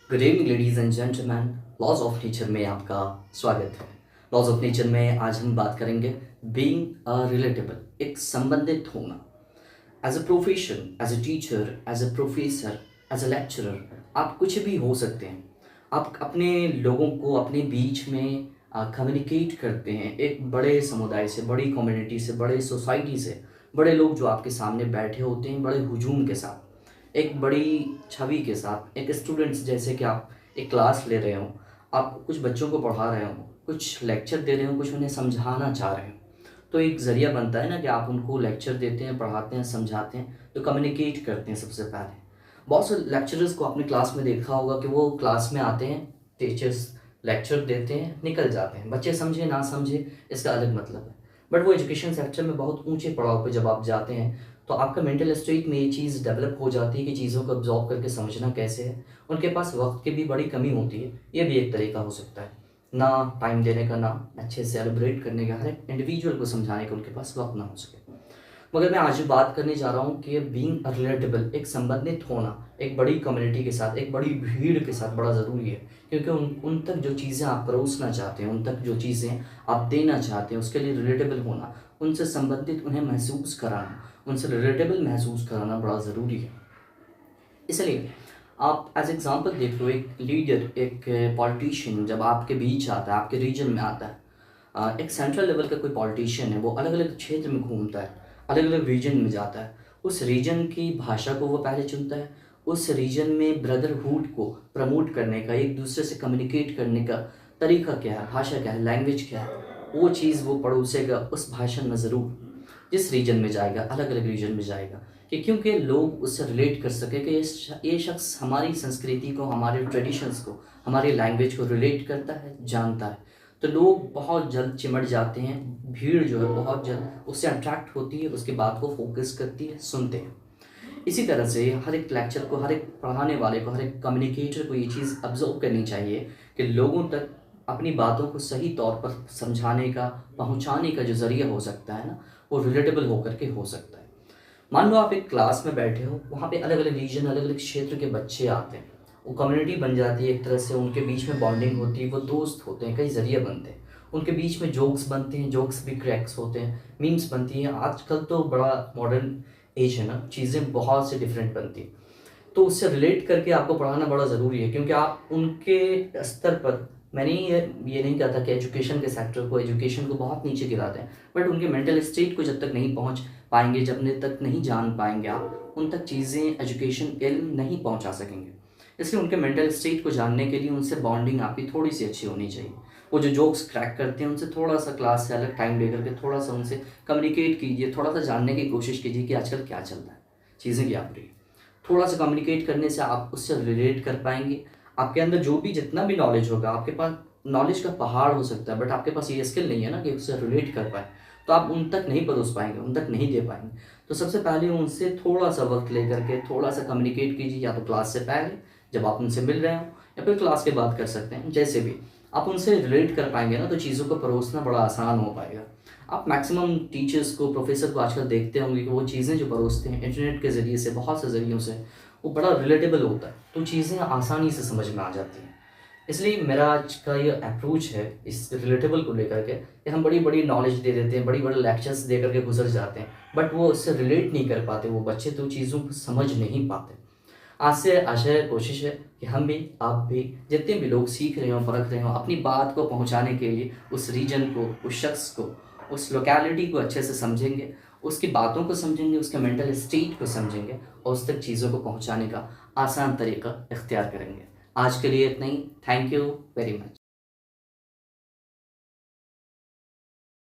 Good evening ladies and gentleman. Laws of nature में आपका स्वागत है। लॉज ऑफ नेचर में आज हम बात करेंगे बीइंग अ रिलेटेबल, एक संबंधित होना। As a profession, as a teacher, as a professor, as a lecturer, आप कुछ भी हो सकते हैं। आप अपने लोगों को अपने बीच में कम्युनिकेट करते हैं, एक बड़े समुदाय से, बड़ी कम्युनिटी से, बड़े सोसाइटी से, बड़े लोग जो आपके सामने बैठे होते हैं बड़े हुजूम के साथ, एक बड़ी छवि के साथ। एक स्टूडेंट्स, जैसे कि आप एक क्लास ले रहे हो, आप कुछ बच्चों को पढ़ा रहे हो, कुछ लेक्चर दे रहे हो, कुछ उन्हें समझाना चाह रहे हो, तो एक ज़रिया बनता है ना कि आप उनको लेक्चर देते हैं, पढ़ाते हैं, समझाते हैं, तो कम्युनिकेट करते हैं सबसे पहले। बहुत से लेक्चरर्स को आपने क्लास में देखा होगा कि वो क्लास में आते हैं, टीचर्स लेक्चर देते हैं, निकल जाते हैं। बच्चे समझे ना समझे इसका अलग मतलब है, बट वो एजुकेशन सेक्टर में बहुत ऊंचे पड़ाव पे जब आप जाते हैं तो आपका मेंटल स्टेट में ये चीज़ डेवलप हो जाती है कि चीज़ों को अब्जॉर्व करके समझना कैसे है। उनके पास वक्त की भी बड़ी कमी होती है, ये भी एक तरीका हो सकता है। ना टाइम देने का, ना अच्छे से सेलिब्रेट करने का, हर एक इंडिविजुअल को समझाने का उनके पास वक्त ना हो सके। मगर मैं आज बात करने जा रहा हूँ कि बीइंग रिलेटेबल, एक संबंधित होना, एक बड़ी कम्युनिटी के साथ, एक बड़ी भीड़ के साथ बड़ा ज़रूरी है। क्योंकि उन तक जो चीज़ें आप परोसना चाहते हैं, उन तक जो चीज़ें आप देना चाहते हैं, उसके लिए रिलेटेबल होना, उनसे संबंधित उन्हें महसूस कराना, उनसे रिलेटेबल महसूस कराना बड़ा ज़रूरी है। इसलिए आप एज एग्ज़ाम्पल देख लो, एक लीडर, एक पॉलिटिशियन जब आपके बीच आता है, आपके रीजन में आता है, एक सेंट्रल लेवल का कोई पॉलिटिशियन है, वो अलग अलग क्षेत्र में घूमता है, अलग अलग रीजन में जाता है, उस रीजन की भाषा को वो पहले चुनता है, उस रीजन में ब्रदरहुड को प्रमोट करने का, एक दूसरे से कम्युनिकेट करने का तरीका क्या है, भाषा क्या है, लैंग्वेज क्या है, वो चीज़ वो पड़ोसेगा उस भाषण में ज़रूर। जिस रीजन में जाएगा, अलग अलग रीजन में जाएगा, कि क्योंकि लोग उससे रिलेट कर सके कि ये शख्स हमारी संस्कृति को, हमारे ट्रेडिशंस को, हमारी लैंग्वेज को रिलेट करता है, जानता है। तो लोग बहुत जल्द चिमट जाते हैं, भीड़ जो है बहुत जल्द उससे अट्रैक्ट होती है, उसकी बात को फोकस करती है, सुनते हैं। इसी तरह से हर एक लेक्चर को, हर एक पढ़ाने वाले को, हर एक कम्युनिकेटर को ये चीज़ ऑब्जर्व करनी चाहिए कि लोगों तक अपनी बातों को सही तौर पर समझाने का, पहुंचाने का जो ज़रिया हो सकता है ना, वो रिलेटेबल होकर के हो सकता है। मान लो आप एक क्लास में बैठे हो, वहाँ पे अलग अलग रीजन, अलग अलग क्षेत्र के बच्चे आते हैं, वो कम्युनिटी बन जाती है एक तरह से, उनके बीच में बॉन्डिंग होती है, वो दोस्त होते हैं, कई ज़रिए बनते हैं, उनके बीच में जोक्स बनते हैं, जोक्स भी क्रैक्स होते हैं, मीम्स बनती हैं। आजकल तो बड़ा मॉडर्न एज है ना, चीज़ें बहुत से डिफरेंट बनती हैं, तो उससे रिलेट करके आपको पढ़ाना बड़ा ज़रूरी है। क्योंकि आप उनके स्तर पर, मैंने ये नहीं कहा था कि एजुकेशन के सेक्टर को, एजुकेशन को बहुत नीचे गिराते हैं, बट उनके मेंटल स्टेट को जब तक नहीं पहुंच पाएंगे, जब तक नहीं जान पाएंगे आप, उन तक चीज़ें, एजुकेशन, इल्म नहीं पहुंचा सकेंगे। इसलिए उनके मेंटल स्टेट को जानने के लिए उनसे बॉन्डिंग आपकी थोड़ी सी अच्छी होनी चाहिए। वो जो जोक्स क्रैक करते हैं, उनसे थोड़ा सा क्लास से अलग टाइम लेकर के थोड़ा सा उनसे कम्युनिकेट कीजिए, थोड़ा सा जानने की कोशिश कीजिए कि आजकल क्या चल रहा है, चीज़ें क्या हो रही है। थोड़ा सा कम्युनिकेट करने से आप उससे रिलेट कर पाएंगे। आपके अंदर जो भी, जितना भी नॉलेज होगा, आपके पास नॉलेज का पहाड़ हो सकता है, बट आपके पास ये स्किल नहीं है ना कि उससे रिलेट कर पाए, तो आप उन तक नहीं परोस पाएंगे, उन तक नहीं दे पाएंगे। तो सबसे पहले उनसे थोड़ा सा वक्त लेकर के थोड़ा सा कम्युनिकेट कीजिए, या तो क्लास से पहले जब आप उनसे मिल रहे हो, या फिर क्लास के बाद कर सकते हैं। जैसे भी आप उनसे रिलेट कर पाएंगे ना, तो चीज़ों को परोसना बड़ा आसान हो पाएगा। आप मैक्सिमम टीचर्स को, प्रोफेसर को आजकल देखते होंगे कि वो चीज़ें जो परोसते हैं इंटरनेट के ज़रिए से, बहुत से ज़रियों से, वो बड़ा रिलेटेबल होता है, तो चीज़ें आसानी से समझ में आ जाती हैं। इसलिए मेरा आज का ये अप्रोच है इस रिलेटेबल को लेकर के, कि हम बड़ी बड़ी नॉलेज दे देते हैं, बड़ी बड़े लेक्चर्स दे करके गुजर जाते हैं, बट वो उससे रिलेट नहीं कर पाते, वो बच्चे तो चीज़ों को समझ नहीं पाते। आज से आशा है, कोशिश है कि हम भी, आप भी, जितने भी लोग सीख रहे हो, परख रहे हो, अपनी बात को पहुंचाने के लिए उस रीजन को, उस शख्स को, उस लोकेलिटी को अच्छे से समझेंगे, उसकी बातों को समझेंगे, उसके मेंटल स्टेट को समझेंगे, और उस तक चीज़ों को पहुंचाने का आसान तरीका इख्तियार करेंगे। आज के लिए इतना ही। Thank you very much.